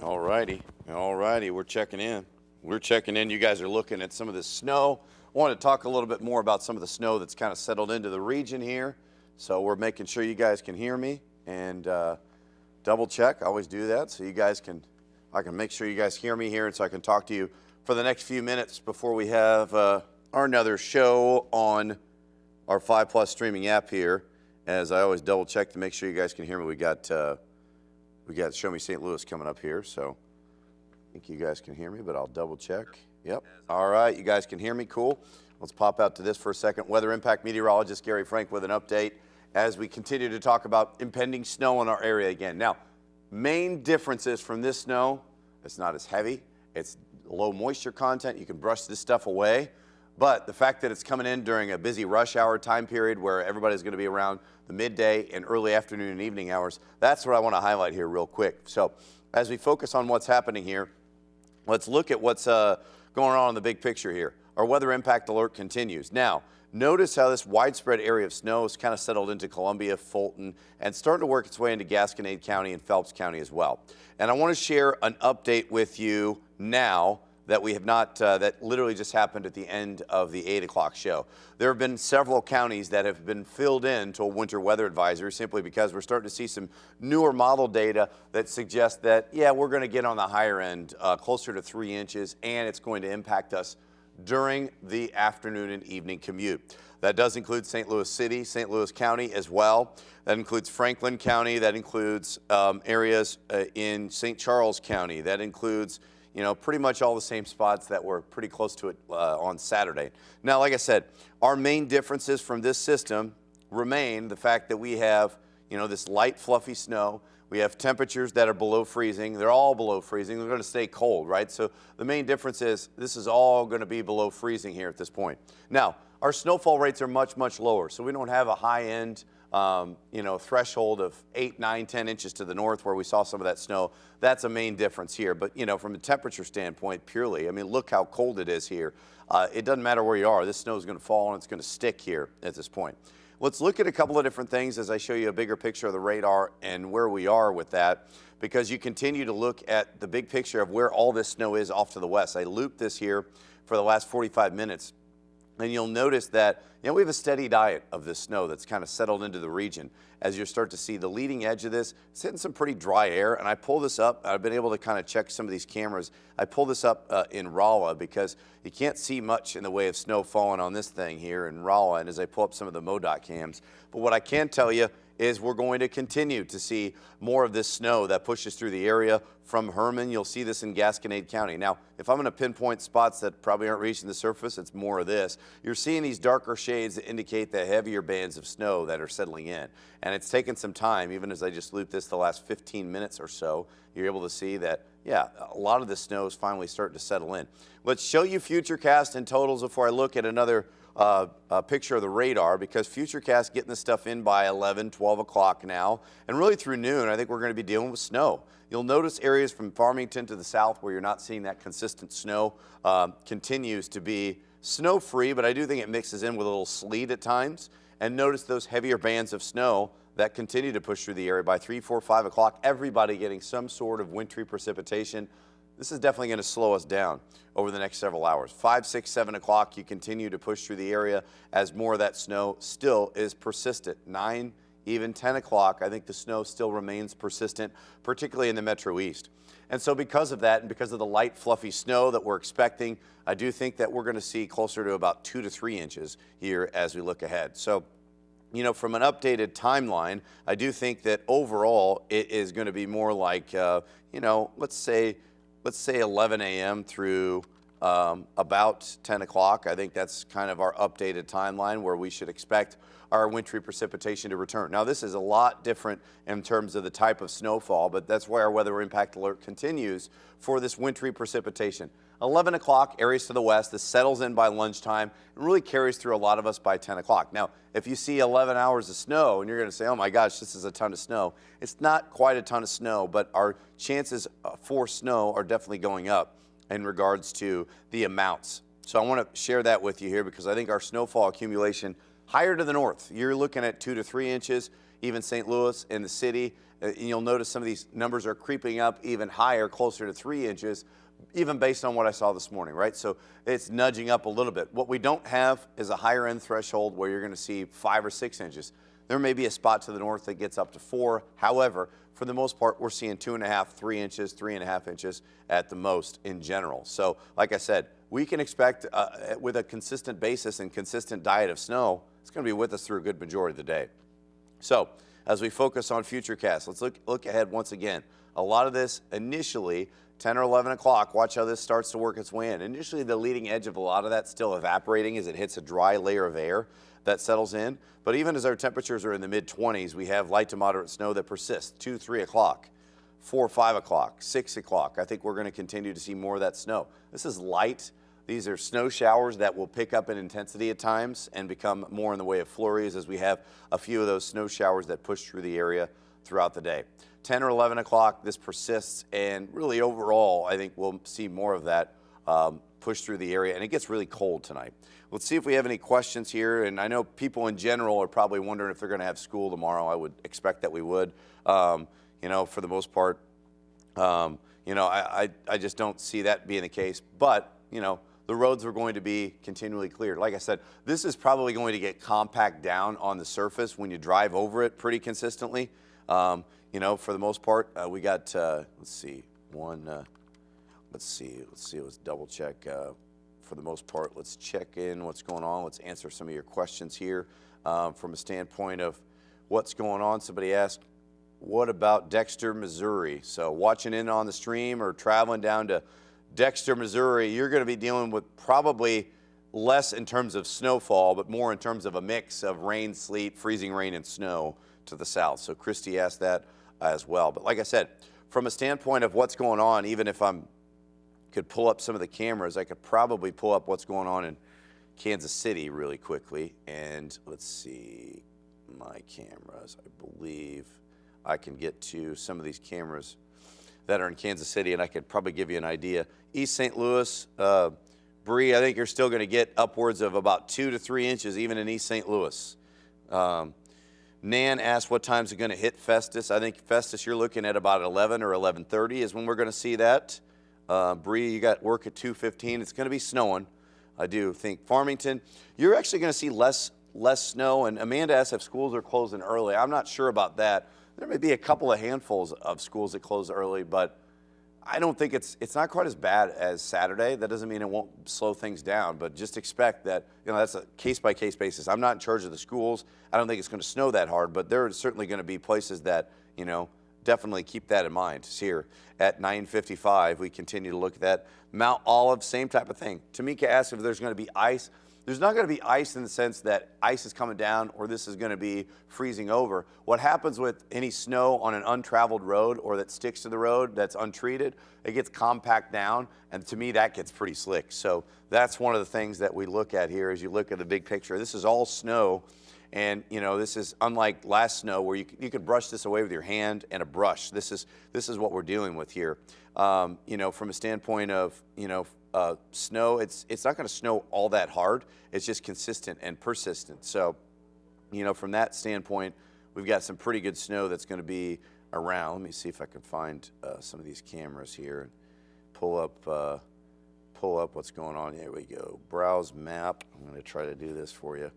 All righty. We're checking in. You guys are looking at some of this snow. I want to talk a little bit more about some of the snow that's kind of settled into the region here. So we're making sure you guys can hear me and double check. I always do that so I can make sure you guys hear me here and so I can talk to you for the next few minutes before we have our another show on our 5+ streaming app here. As I always double check to make sure you guys can hear me. We got Show Me St. Louis coming up here, so I think you guys can hear me, but I'll double check. Yep. All right, you guys can hear me. Cool. Let's pop out to this for a second. Weather Impact Meteorologist Garry Frank with an update as we continue to talk about impending snow in our area again. Now, main differences from this snow, it's not as heavy. It's low moisture content. You can brush this stuff away. But the fact that it's coming in during a busy rush hour time period where everybody's going to be around the midday and early afternoon and evening hours, that's what I want to highlight here real quick. So as we focus on what's happening here, let's look at what's going on in the big picture here. Our weather impact alert continues. Now, notice how this widespread area of snow has kind of settled into Columbia, Fulton, and starting to work its way into Gasconade County and Phelps County as well. And I want to share an update with you now that we have not, that literally just happened at the end of the 8 o'clock show. There have been several counties that have been filled in to a winter weather advisory simply because we're starting to see some newer model data that suggests that, yeah, we're going to get on the higher end, closer to 3 inches, and it's going to impact us during the afternoon and evening commute. That does include St. Louis City, St. Louis County as well. That includes Franklin County. That includes areas in St. Charles County. That includes pretty much all the same spots that were pretty close to it on Saturday. Now, like I said, our main differences from this system remain the fact that we have, this light, fluffy snow. We have temperatures that are below freezing. They're all below freezing. They're going to stay cold, right? So the main difference is this is all going to be below freezing here at this point. Now, our snowfall rates are much, much lower. So we don't have a high-end threshold of 8, 9, 10 inches to the north where we saw some of that snow. That's a main difference here. But, from a temperature standpoint, purely, look how cold it is here. It doesn't matter where you are. This snow is going to fall and it's going to stick here at this point. Let's look at a couple of different things as I show you a bigger picture of the radar and where we are with that, because you continue to look at the big picture of where all this snow is off to the west. I looped this here for the last 45 minutes. And you'll notice that we have a steady diet of this snow that's kind of settled into the region. As you start to see the leading edge of this, it's hitting some pretty dry air. And I pull this up. I've been able to kind of check some of these cameras. I pull this up in Rolla because you can't see much in the way of snow falling on this thing here in Rolla. And as I pull up some of the MoDOT cams. But what I can tell you is we're going to continue to see more of this snow that pushes through the area from Herman. You'll see this in Gasconade County. Now, if I'm going to pinpoint spots that probably aren't reaching the surface, it's more of this. You're seeing these darker shades that indicate the heavier bands of snow that are settling in. And it's taken some time, even as I just looped this the last 15 minutes or so, you're able to see that, yeah, a lot of the snow is finally starting to settle in. Let's show you Futurecast and totals before I look at another a picture of the radar, because Futurecast getting this stuff in by 11, 12 o'clock now, and really through noon, I think we're going to be dealing with snow. You'll notice areas from Farmington to the south where you're not seeing that consistent snow continues to be snow-free, but I do think it mixes in with a little sleet at times. And notice those heavier bands of snow that continue to push through the area by 3, 4, 5 o'clock, everybody getting some sort of wintry precipitation. This is definitely going to slow us down over the next several hours. 5, 6, 7 o'clock, you continue to push through the area as more of that snow still is persistent. 9, even 10 o'clock, I think the snow still remains persistent, particularly in the Metro East. And so because of that and because of the light, fluffy snow that we're expecting, I do think that we're going to see closer to about 2 to 3 inches here as we look ahead. So, from an updated timeline, I do think that overall it is going to be more like, let's say 11 a.m. through about 10 o'clock. I think that's kind of our updated timeline where we should expect our wintry precipitation to return. Now, this is a lot different in terms of the type of snowfall, but that's why our weather impact alert continues for this wintry precipitation. 11 o'clock, areas to the west, this settles in by lunchtime and really carries through a lot of us by 10 o'clock. Now, if you see 11 hours of snow and you're going to say, oh my gosh, this is a ton of snow, it's not quite a ton of snow, but our chances for snow are definitely going up in regards to the amounts. So I want to share that with you here because I think our snowfall accumulation higher to the north, you're looking at 2 to 3 inches. even St. Louis and the city. And you'll notice some of these numbers are creeping up even higher, closer to 3 inches, even based on what I saw this morning, right? So it's nudging up a little bit. What we don't have is a higher end threshold where you're going to see 5 or 6 inches. There may be a spot to the north that gets up to 4. However, for the most part, we're seeing 2.5, 3 inches, 3.5 inches at the most in general. So like I said, we can expect with a consistent basis and consistent diet of snow, it's going to be with us through a good majority of the day. So as we focus on futurecasts, let's look ahead once again. A lot of this initially, 10 or 11 o'clock, watch how this starts to work its way in. Initially, the leading edge of a lot of that still evaporating as it hits a dry layer of air that settles in. But even as our temperatures are in the mid-20s, we have light to moderate snow that persists 2, 3 o'clock, 4, 5 o'clock, 6 o'clock. I think we're going to continue to see more of that snow. This is light. These are snow showers that will pick up in intensity at times and become more in the way of flurries as we have a few of those snow showers that push through the area throughout the day. 10 or 11 o'clock, this persists, and really overall, I think we'll see more of that push through the area, and it gets really cold tonight. Let's see if we have any questions here, and I know people in general are probably wondering if they're going to have school tomorrow. I would expect that we would, you know, for the most part. You know, I just don't see that being the case, but, you know, the roads are going to be continually cleared. Like I said, this is probably going to get compact down on the surface when you drive over it pretty consistently. You know, for the most part, we got, let's see, let's double check. For the most part, let's check in what's going on. Let's answer some of your questions here from a standpoint of what's going on. Somebody asked, what about Dexter, Missouri? So watching in on the stream or traveling down to Dexter, Missouri, you're going to be dealing with probably less in terms of snowfall, but more in terms of a mix of rain, sleet, freezing rain, and snow to the south. So Christy asked that as well. But like I said, from a standpoint of what's going on, even if I could pull up some of the cameras, I could probably pull up what's going on in Kansas City really quickly. And let's see, my cameras, I believe I can get to some of these cameras that are in Kansas City, and I could probably give you an idea. East St. Louis, Bree, I think you're still going to get upwards of about 2 to 3 inches even in East St. Louis. Nan asked what time's it going to hit Festus. I think Festus, you're looking at about 11 or 11:30 is when we're going to see that. Bree, you got work at 2:15. It's going to be snowing. I do think Farmington, you're actually going to see less snow. And Amanda asked if schools are closing early. I'm not sure about that. There may be a couple of handfuls of schools that close early, but I don't think it's not quite as bad as Saturday. That doesn't mean it won't slow things down, but just expect that, you know, that's a case-by-case basis. I'm not in charge of the schools. I don't think it's going to snow that hard, but there are certainly going to be places that, you know, definitely keep that in mind. It's here at 9:55. We continue to look at that. Mount Olive, same type of thing. Tamika asked if there's going to be ice. There's not going to be ice in the sense that ice is coming down or this is going to be freezing over. What happens with any snow on an untraveled road or that sticks to the road that's untreated, it gets compact down, and to me that gets pretty slick. So that's one of the things that we look at here as you look at the big picture. This is all snow, and you know, this is unlike last snow where you could brush this away with your hand and a brush. This is what we're dealing with here. You know, from a standpoint of, you know, snow, it's not going to snow all that hard. It's just consistent and persistent. So, you know, from that standpoint, we've got some pretty good snow that's going to be around. Let me see if I can find some of these cameras here and pull up what's going on. Here we go. Browse map. I'm going to try to do this for you.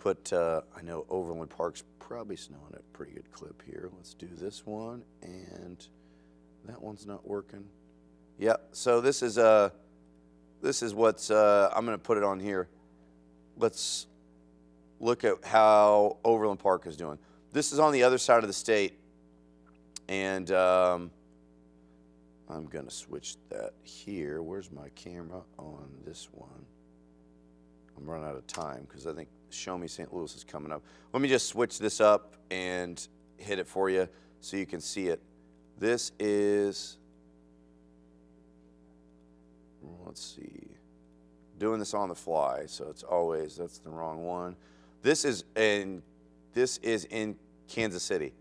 I know Overland Park's probably snowing at a pretty good clip here. Let's do this one, and that one's not working. Yep. So this is what's, I'm going to put it on here. Let's look at how Overland Park is doing. This is on the other side of the state, and I'm going to switch that here. Where's my camera on this one? I'm running out of time because I think Show Me St. Louis is coming up. Let me just switch this up and hit it for you so you can see it. This is, let's see, doing this on the fly, so it's always, that's the wrong one. This is in Kansas City.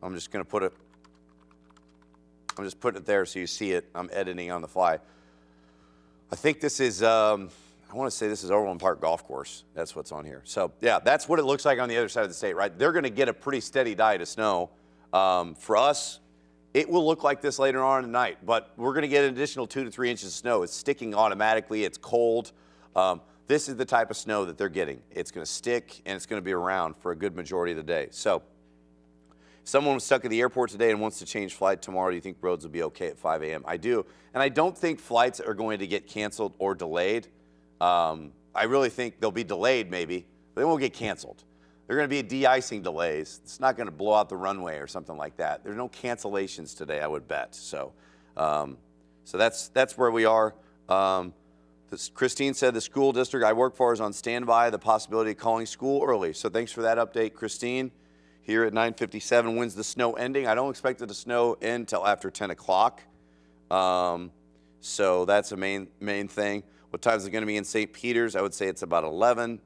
I'm just putting it there so you see it. I'm editing on the fly. I think this is, I want to say this is Overland Park Golf Course. That's what's on here. So, yeah, that's what it looks like on the other side of the state, right? They're going to get a pretty steady diet of snow. For us, it will look like this later on in the night, but we're going to get an additional 2 to 3 inches of snow. It's sticking automatically. It's cold. This is the type of snow that they're getting. It's going to stick, and it's going to be around for a good majority of the day. So, someone was stuck at the airport today and wants to change flight tomorrow. Do you think roads will be okay at 5 a.m.? I do. And I don't think flights are going to get canceled or delayed. I really think they'll be delayed maybe, but they won't get canceled. They're going to be de-icing delays. It's not going to blow out the runway or something like that. There's no cancellations today, I would bet. So, that's where we are. Christine said the school district I work for is on standby, the possibility of calling school early. So thanks for that update, Christine. Here at 9:57, when's the snow ending? I don't expect it to snow until after 10 o'clock. So that's a main thing. What time is it going to be in St. Peter's? I would say it's about 11.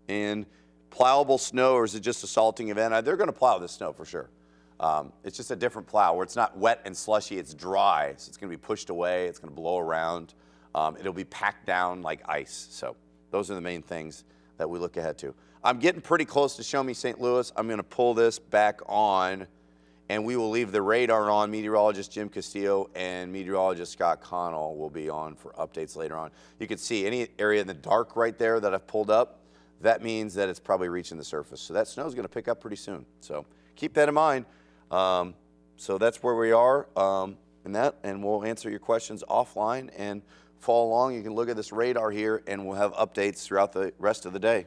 And plowable snow, or is it just a salting event? They're going to plow this snow for sure. It's just a different plow where it's not wet and slushy, it's dry. So it's going to be pushed away, it's going to blow around. It'll be packed down like ice. So those are the main things that we look ahead to. I'm getting pretty close to Show Me St. Louis. I'm going to pull this back on, and we will leave the radar on. Meteorologist Jim Castillo and meteorologist Scott Connell will be on for updates later on. You can see any area in the dark right there that I've pulled up. That means that it's probably reaching the surface. So that snow is going to pick up pretty soon. So keep that in mind. So that's where we are and we'll answer your questions offline and follow along. You can look at this radar here, and we'll have updates throughout the rest of the day.